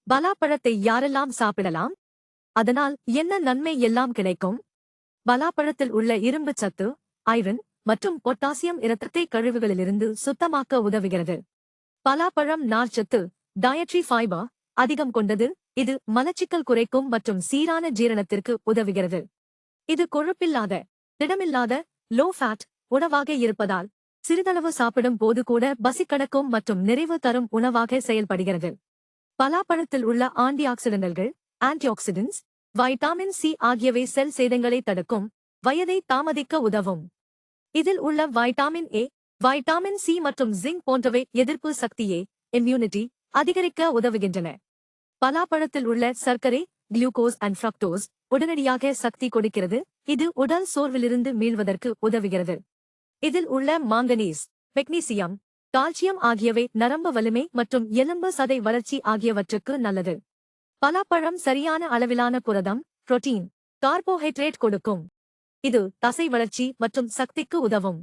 பலாப்பழத்தை யாரெல்லாம் சாப்பிடலாம்? அதனால் என்ன நன்மை எல்லாம் கிடைக்கும்? பலாப்பழத்தில் உள்ள இரும்பு சத்து, ஐரன் மற்றும் பொட்டாசியம் இரத்தத்தை கழிவுகளிலிருந்து சுத்தமாக்க உதவுகிறது. பலாப்பழம் நார்ச்சத்து, டயட்ரி ஃபைபர் அதிகம் கொண்டது. இது மலச்சிக்கல் குறைக்கும் மற்றும் சீரான ஜீரணத்திற்கு உதவுகிறது. இது கொழுப்பில்லாத, திடமில்லாத, லோ ஃபேட் உணவாக இருப்பதால் சிறிதளவு சாப்பிடும் போது கூட பசிக்கடக்கும் மற்றும் நிறைவு தரும் உணவாக செயல்படுகிறது. பலாப்பழத்தில் உள்ள ஆன்டிஆக்சிடென்ட்ஸ், வைட்டாமின் சி ஆகியவை செல் சேதங்களை தடுக்கும், வயதை தாமதிக்க உதவும். இதில் உள்ள வைட்டாமின் ஏ, வைட்டாமின் சி மற்றும் ஜிங்க் போன்றவை எதிர்ப்பு சக்தியை இம்யூனிட்டி அதிகரிக்க உதவுகின்றன. பலாப்பழத்தில் உள்ள சர்க்கரை, குளுக்கோஸ் அண்ட் ஃப்ரக்டோஸ் உடனடியாக சக்தி கொடுக்கிறது. இது உடல் சோர்விலிருந்து மீள்வதற்கு உதவுகிறது. இதில் உள்ள மாங்கனீஸ், மெக்னீசியம், கால்சியம் ஆகியவை நரம்பு வலிமை மற்றும் எலும்பு சதை வளர்ச்சி ஆகியவற்றுக்கு நல்லது. பலாப்பழம் சரியான அளவிலான புரதம், புரோட்டீன், கார்போஹைட்ரேட் கொடுக்கும். இது தசை வளர்ச்சி மற்றும் சக்திக்கு உதவும்.